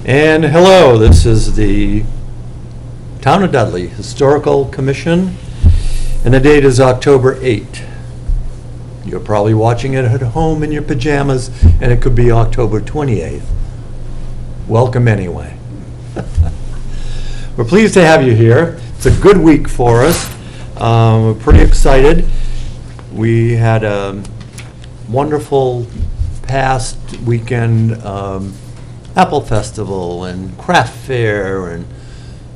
And hello, this is the Town of Dudley Historical Commission, and the date is October 8. You're probably watching it at home in your pajamas, and it could be October 28th. Welcome anyway. We're pleased to have you here. It's a good week for us. We're pretty excited. We had a wonderful past weekend apple festival and craft fair, and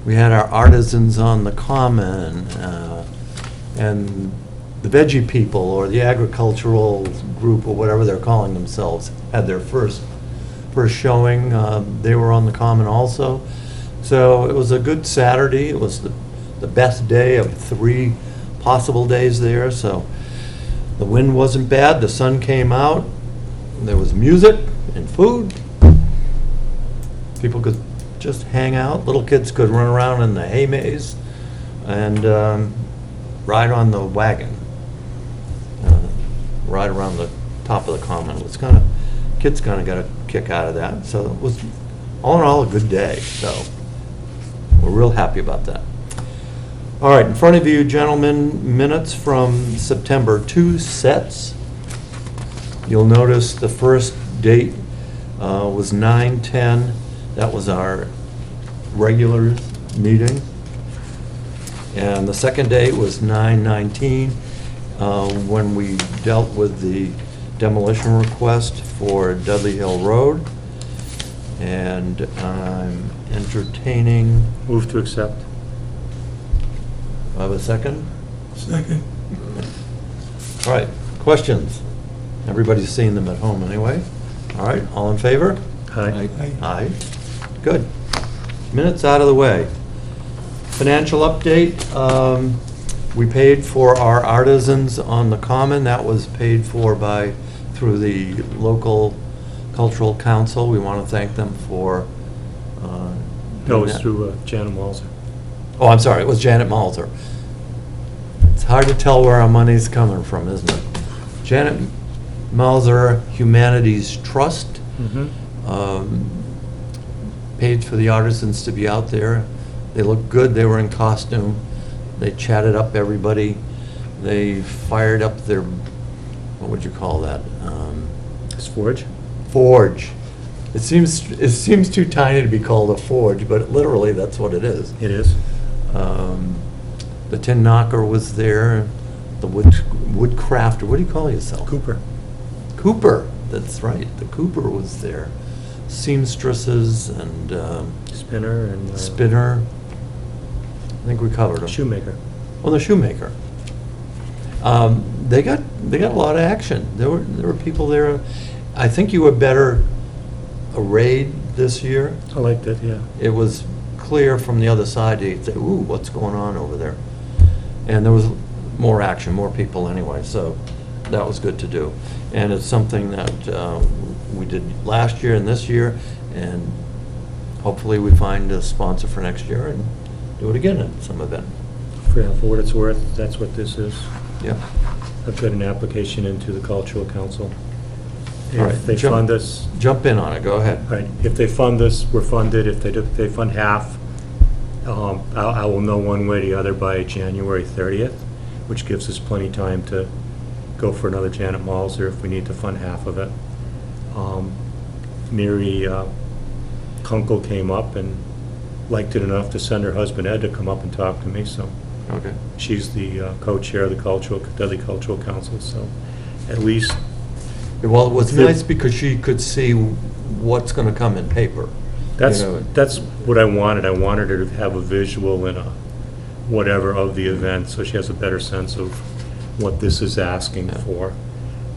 we had our artisans on the common, and the veggie people, or the agricultural group, or whatever they're calling themselves, had their first showing. They were on the common also. So it was a good Saturday. It was the best day of 3 possible days there. So the wind wasn't bad. The sun came out. There was music and food. People could just hang out. Little kids could run around in the hay maze and ride on the wagon, ride around the top of the common. It was kids kind of got a kick out of that. So it was all in all a good day. So we're real happy about that. All right, in front of you, gentlemen, minutes from September, 2 sets. You'll notice the first date was 9/10. That was our regular meeting. And the second date was 9/19, when we dealt with the demolition request for Dudley Hill Road. And I'm entertaining. Move to accept. I have a second? Second. All right, questions? Everybody's seen them at home anyway. All right, all in favor? Aye. Aye. Good. Minutes out of the way. Financial update. We paid for our artisans on the common. That was paid for through the local cultural council. We want to thank them for. No, it was through Janet Walzer. Oh, I'm sorry, it was Janet Malzer. It's hard to tell where our money's coming from, isn't it? Janet Malzer Humanities Trust paid for the artisans to be out there. They looked good. They were in costume. They chatted up everybody. They fired up their, what would you call that? It's Forge? Forge. It seems too tiny to be called a forge, but literally that's what it is. It is. The tin knocker was there. The woodcrafter. What do you call yourself? Cooper. Cooper. That's right. The Cooper was there. Seamstresses and Spinner and... spinner. I think we covered them. Shoemaker. Oh, the shoemaker. They got a lot of action. There were people there. I think you were better arrayed this year. I liked it, yeah. It was clear from the other side to say, ooh, what's going on over there? And there was more action, more people anyway, so that was good to do. And it's something that we did last year and this year, and hopefully we find a sponsor for next year and do it again at some event. For what it's worth, that's what this is. Yeah. I've got an application into the Cultural Council. All right, If they fund us... Jump in on it, go ahead. Right, if they fund us, we're funded. If they fund half, I will know one way or the other by January 30th, which gives us plenty of time to go for another Janet Malzer if we need to fund half of it. Mary Kunkel came up and liked it enough to send her husband Ed to come up and talk to me, so Okay. she's the co-chair of the Dudley Cultural Council, so at least... Well, it was nice because she could see what's going to come in paper. That's You know, that's what I wanted. I wanted her to have a visual and a whatever of the event, so she has a better sense of what this is asking for.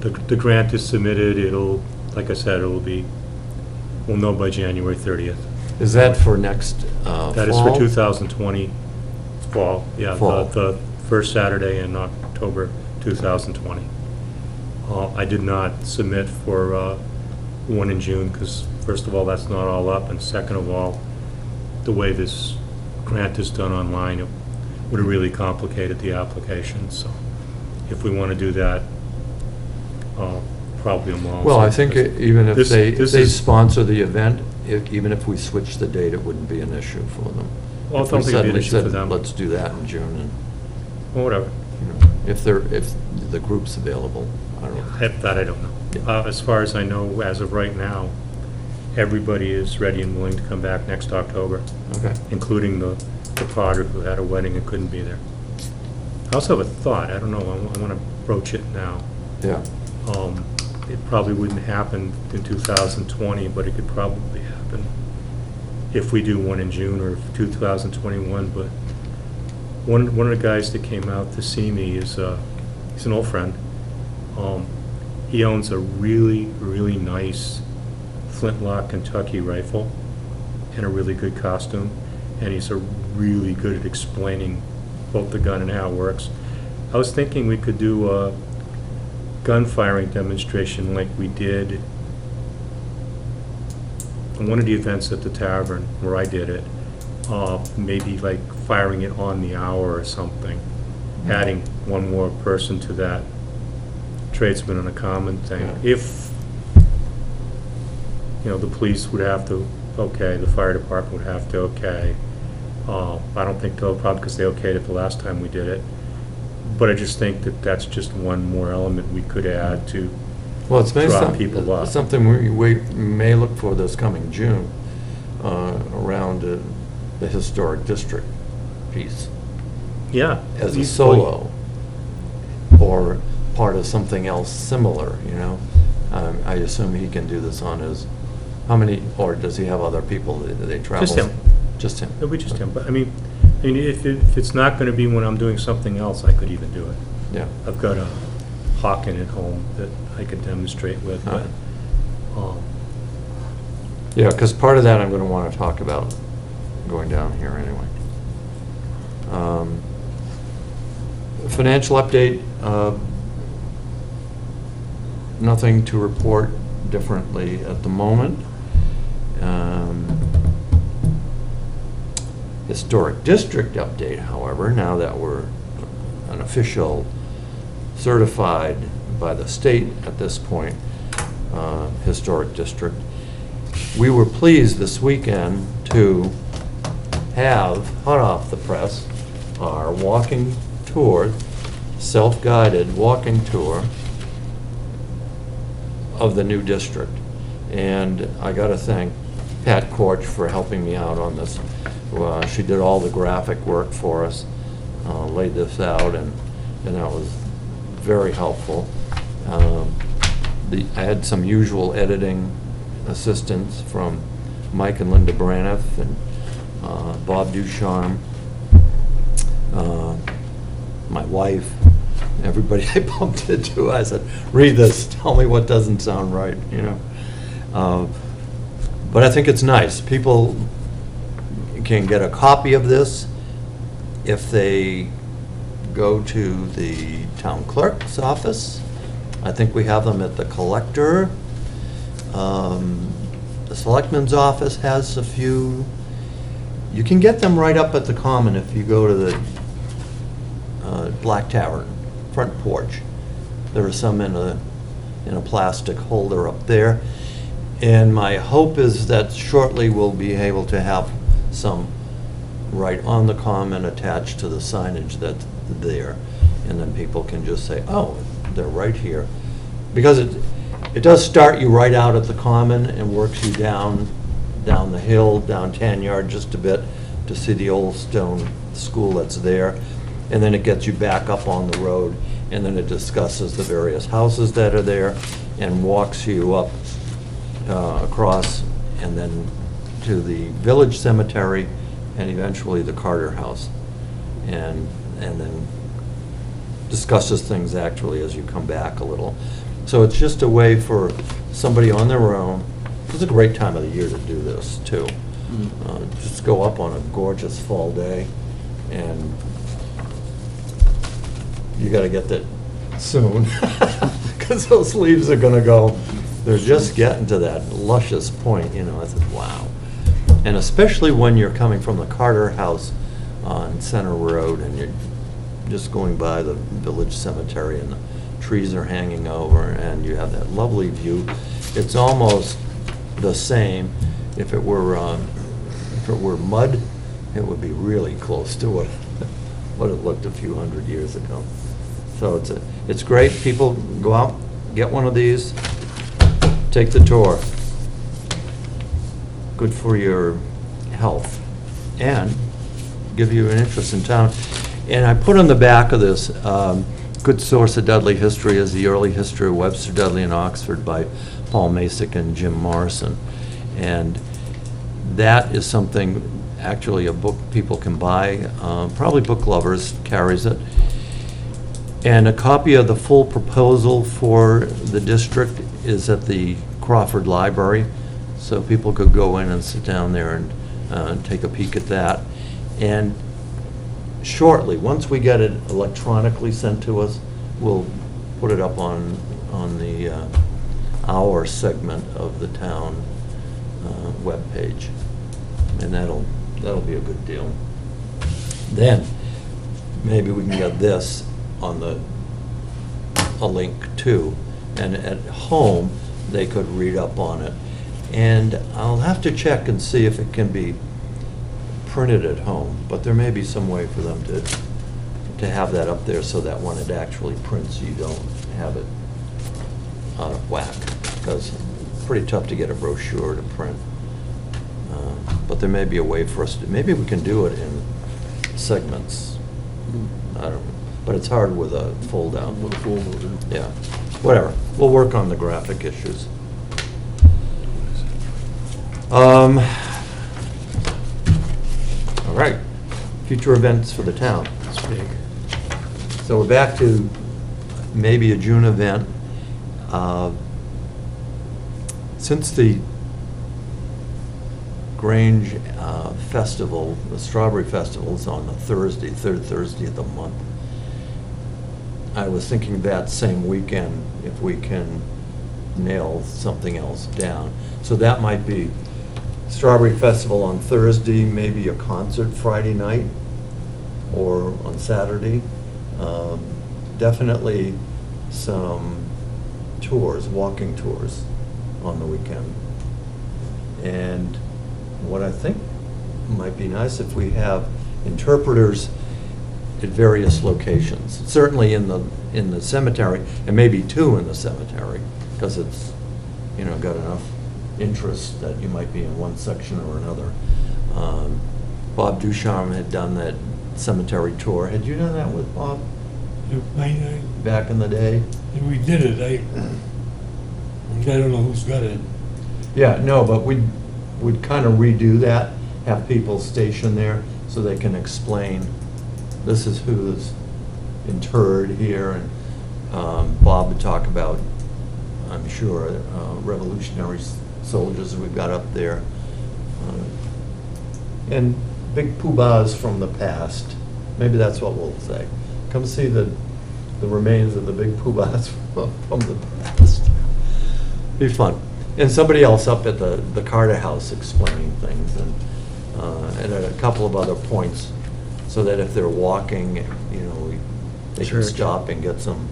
The grant is submitted. It'll, like I said, we'll know by January 30th. Is that for next fall? That is for 2020 fall. Yeah, Fall. The first Saturday in October 2020. I did not submit for one in June because, first of all, that's not all up, and second of all, the way this grant is done online, it would have really complicated the application. So if we want to do that, probably a mall. Well, I think even if they sponsor the event even if we switch the date, it wouldn't be an issue for them. Well, I If don't we think it'd be an suddenly issue for said, them. let's do that in June, and, Well, whatever. if the group's available, I don't know. That I don't know. Yeah. As far as I know, as of right now, everybody is ready and willing to come back next October, Okay. including the Potter who had a wedding and couldn't be there. I also have a thought, I don't know, I want to broach it now. Yeah. It probably wouldn't happen in 2020, but it could probably happen if we do one in June or 2021. But one of the guys that came out to see me is he's an old friend. He owns a really, really nice flintlock Kentucky rifle and a really good costume, and he's really good at explaining both the gun and how it works. I was thinking we could do a gun firing demonstration like we did on one of the events at the tavern where I did it. Maybe like firing it on the hour or something, adding one more person to that tradesman on a common thing. Yeah. If, the police would have to, okay, the fire department would have to, okay. I don't think they'll, probably because they okayed it the last time we did it. But I just think that that's just one more element we could add to Well, it's maybe draw people up. something we may look for this coming June, around the historic district piece, Yeah. as a easily. solo, or part of something else similar, I assume he can do this on his, how many, or does he have other people that they travel? Just him. Just him? It'll be just him, but I mean, if it's not gonna be when I'm doing something else, I could even do it. Yeah. I've got a Hawken at home that I could demonstrate with, but, Yeah, because part of that I'm going to want to talk about going down here anyway. Financial update, nothing to report differently at the moment. Historic district update, however, now that we're an official certified by the state at this point, historic district. We were pleased this weekend to have, hot off the press, our walking tour, self-guided walking tour of the new district. And I got to thank Pat Korch for helping me out on this. She did all the graphic work for us, laid this out, and that was very helpful. I had some usual editing assistance from Mike and Linda Braniff and Bob Ducharme, my wife, everybody I bumped into. I said, read this, tell me what doesn't sound right, But I think it's nice. People can get a copy of this if they go to the town clerk's office. I think we have them at the collector. The selectman's office has a few. You can get them right up at the Common if you go to the Black Tavern front porch. There are some in a plastic holder up there. And my hope is that shortly we'll be able to have some right on the Common attached to the signage that's there. And then people can just say, oh, they're right here. Because it does start you right out at the Common and works you down the hill, down 10 Yard just a bit to see the old stone school that's there. And then it gets you back up on the road, and then it discusses the various houses that are there and walks you up across and then to the village cemetery and eventually the Carter House. And then discusses things actually as you come back a little. So it's just a way for somebody on their own. It's a great time of the year to do this too. Just go up on a gorgeous fall day, and you got to get that soon because those leaves are going to go. They're just getting to that luscious point, I said, wow. And especially when you're coming from the Carter House on Center Road and you're just going by the village cemetery and the trees are hanging over and you have that lovely view. It's almost the same if it were mud, it would be really close to what it looked a few hundred years ago. So it's great. People go out, get one of these, take the tour. Good for your health and give you an interest in town. And I put on the back of this, good source of Dudley history is the early history of Webster, Dudley, and Oxford by Paul Masick and Jim Morrison. And that is something, actually a book people can buy, probably book lovers carries it. And a copy of the full proposal for the district is at the Crawford Library, so people could go in and sit down there and take a peek at that. And shortly, once we get it electronically sent to us, we'll put it up on the our segment of the town webpage, and that'll be a good deal. Then maybe we can get this on a link too, and at home they could read up on it. And I'll have to check and see if it can be printed at home, but there may be some way for them to have that up there so that when it actually prints, you don't have it out of whack, because it's pretty tough to get a brochure to print. But there may be a way for us to, maybe we can do it in segments. I don't know, but it's hard with a fold out. Yeah, whatever. We'll work on the graphic issues. All right, future events for the town. That's big. So we're back to maybe a June event. Since the Grange Festival, the Strawberry Festival is on the Thursday, third Thursday of the month, I was thinking that same weekend, if we can nail something else down. So that might be Strawberry Festival on Thursday, maybe a concert Friday night or on Saturday. Definitely some tours, walking tours on the weekend. And what I think might be nice if we have interpreters at various locations. Certainly in the cemetery, and maybe two in the cemetery, because it's, got enough interest that you might be in one section or another. Bob Ducharme had done that cemetery tour. Had you done that with Bob back in the day? We did it. I don't know who's got it. Yeah, no, but we'd kind of redo that, have people stationed there so they can explain, this is who's interred here, and Bob would talk about, I'm sure, revolutionary soldiers we've got up there, and big poobahs from the past. Maybe that's what we'll say. Come see the remains of the big poobahs from the past. Be fun. And somebody else up at the Carter House explaining things, and at a couple of other points, so that if they're walking, they can stop and get some.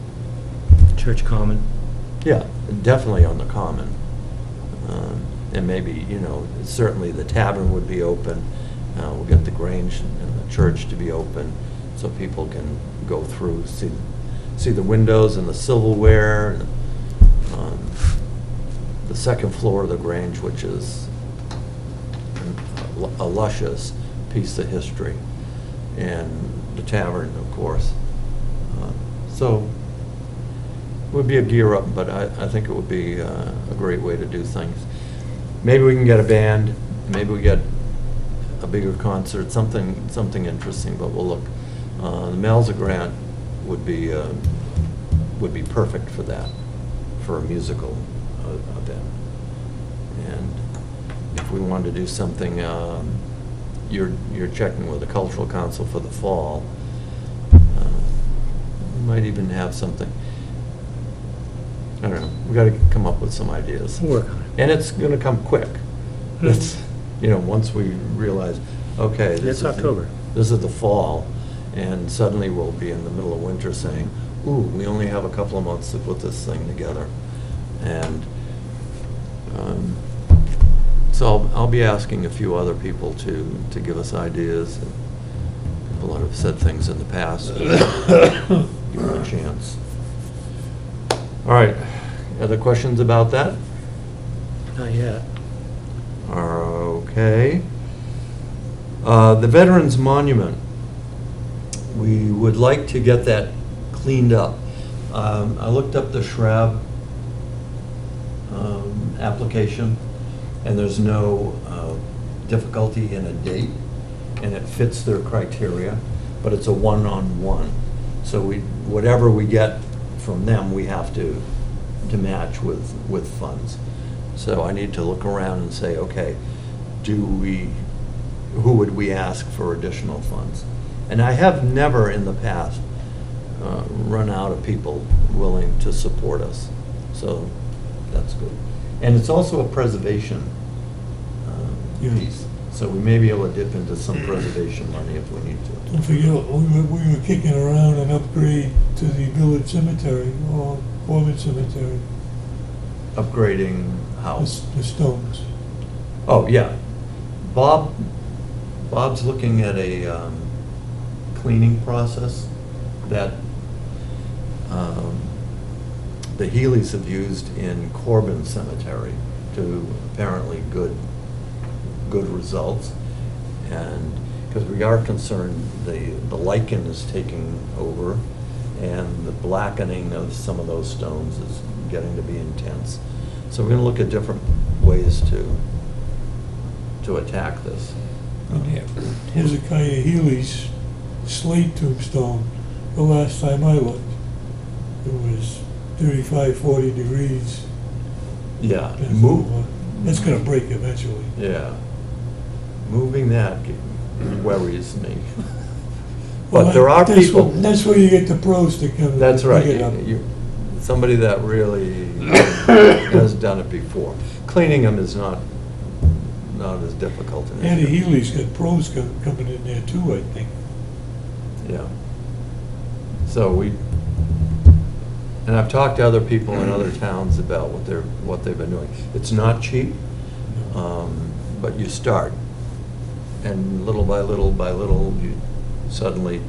Church Common. Yeah, definitely on the common. And maybe, certainly the tavern would be open. We'll get the Grange and the church to be open so people can go through, see the windows and the silverware. The second floor of the Grange, which is a luscious piece of history. And the tavern, of course. So it would be a gear up, but I think it would be a great way to do things. Maybe we can get a band, maybe we get a bigger concert, something interesting, but we'll look. The Melza grant would be perfect for that, for a musical event. And if we wanted to do something, you're checking with the Cultural Council for the fall. We might even have something. I don't know. We got to come up with some ideas. We'll work on it. And it's going to come quick. It's, once we realize, okay, It's October. This is the fall, and suddenly we'll be in the middle of winter saying, ooh, we only have a couple of months to put this thing together. And So I'll be asking a few other people to give us ideas. And people that have said things in the past, give them a chance. All right, other questions about that? Not yet. Okay. The Veterans Monument, we would like to get that cleaned up. I looked up the Shrab application, and there's no difficulty in a date, and it fits their criteria, but it's a one-on-one. So whatever we get from them, we have to match with funds. So I need to look around and say, okay, who would we ask for additional funds? And I have never in the past run out of people willing to support us. So that's good. And it's also a preservation piece. So we may be able to dip into some preservation money if we need to. Don't forget, we were kicking around an upgrade to the village cemetery, or Foreman Cemetery, Upgrading house. the stones. Oh, yeah. Bob's looking at a cleaning process that the Healy's have used in Corbin Cemetery to apparently good results. And because we are concerned, the lichen is taking over, and the blackening of some of those stones is getting to be intense. So we're going to look at different ways to attack this. Hezekiah Healy's slate tombstone, the last time I looked, it was 35, 40 degrees. Yeah, That's gonna break eventually. yeah. Moving that worries me. Well, But there are that's people. where- That's where you get the pros to come. That's pick right. it up. Somebody that really has done it before. Cleaning them is not as difficult. an Andy issue. Healy's got pros coming in there too, I think. Yeah. So and I've talked to other people in other towns about what they've been doing. It's not cheap, but you start, and little by little, suddenly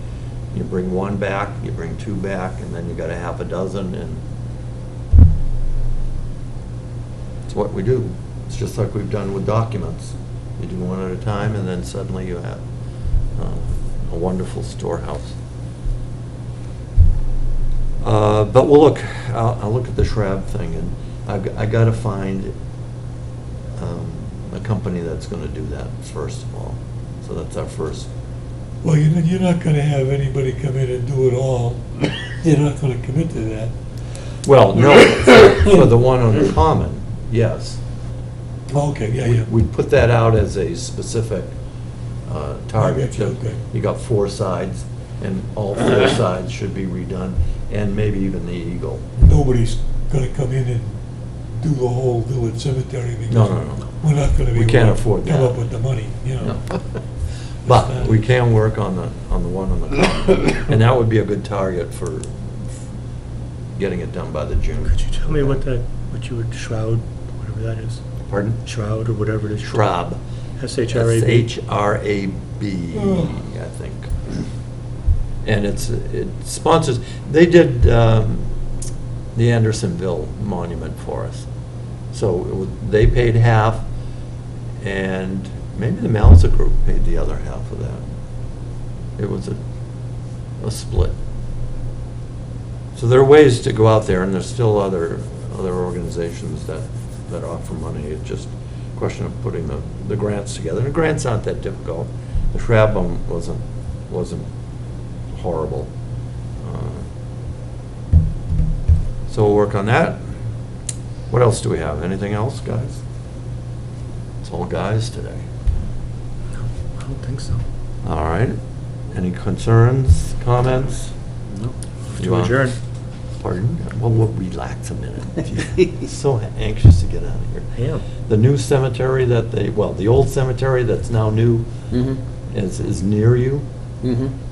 you bring one back, you bring two back, and then you got a half a dozen, and it's what we do. It's just like we've done with documents. You do one at a time, and then suddenly you have a wonderful storehouse. But we'll look. I'll look at the Shrab thing, and I got to find a company that's going to do that first of all. So that's our first. Well, you're not gonna have anybody come in and do it all. You're not gonna commit to that. Well, no, for the one on the common, yes. Okay, yeah. We put that out as a specific target. I get you, okay. You got 4 sides, and all 4 sides should be redone, and maybe even the eagle. Nobody's gonna come in and do the whole village cemetery because No. we're not gonna be We can't able to afford come that. up with the money, you know. But we can work on the one on the common, and that would be a good target for getting it done by the June. Could you tell me what you would shroud, whatever that is? Pardon? Shroud or whatever it is? Shrab. S-H-R-A-B? S-H-R-A-B, I think. And it sponsors, they did the Andersonville Monument for us. So they paid half, and maybe the Malza Group paid the other half of that. It was a split. So there are ways to go out there, and there's still other organizations that offer money. It's just a question of putting the grants together. And the grants aren't that difficult. The Shrab one wasn't horrible. So we'll work on that. What else do we have? Anything else, guys? It's all guys today. No, I don't think so. All right. Any concerns, comments? No. You To want- adjourn. Pardon? Well, we'll relax a minute. So anxious to get out of here. I am. The new cemetery the old cemetery that's now new is near you.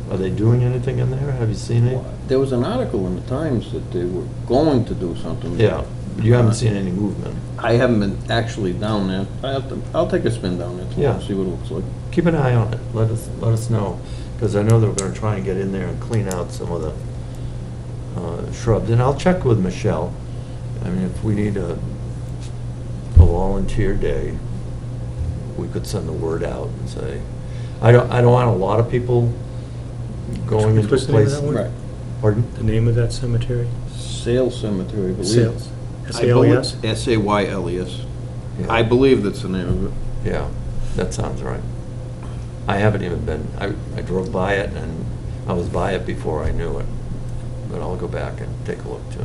Are they doing anything in there? Have you seen it? There was an article in the Times that they were going to do something. Yeah. You haven't seen any movement. I haven't been actually down there. I'll take a spin down there Yeah. tomorrow, see what it looks like. Keep an eye on it. Let us know, because I know they're gonna try and get in there and clean out some of the shrubs. And I'll check with Michelle. I mean, if we need a volunteer day, we could send the word out and say, I don't want a lot of people going into What's the name of place. that one? Right. Pardon? The name of that cemetery? Sales Cemetery, I believe. Sales. I believe- S-A-L-E-S? S-A-Y-L-E-S. Yeah. I believe that's the name of it. Yeah, that sounds right. I haven't even been, I drove by it, and I was by it before I knew it, but I'll go back and take a look too.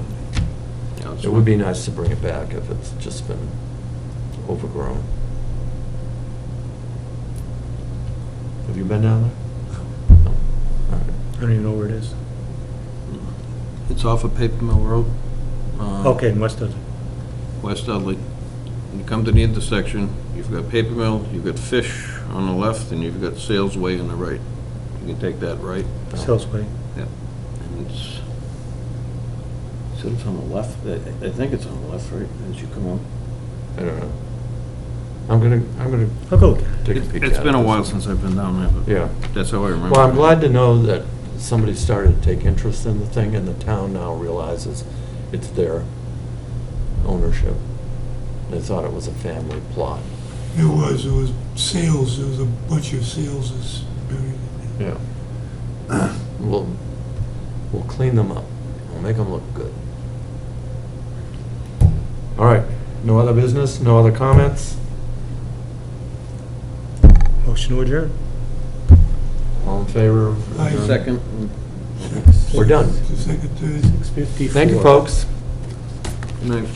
Yeah, it's- It would be nice to bring it back if it's just been overgrown. Have you been down there? No. All right. I don't even know where it is. It's off of Paper Mill Road. Okay, in West Dudley. West Dudley. You come to the intersection, you've got Paper Mill, you've got Fish on the left, and you've got Sales Way on the right. You can take that right. Sales Way. Yeah. And it's, so it's on the left, I think it's on the left, right, as you come up. I don't know. I'm gonna I'll go look at it. take a peek at it. It's been a while since I've been down there, but Yeah. that's how I remember. Well, I'm it. glad to know that somebody started to take interest in the thing, and the town now realizes it's their ownership. They thought it was a family plot. It was sales, there was a bunch of sales buried in there. Yeah. We'll clean them up. We'll make them look good. All right, no other business, no other comments? Motion to adjourn. All in favor of Aye. adjournment? Second. We're done. The secretary. 6:54. Thank you, folks. Good night.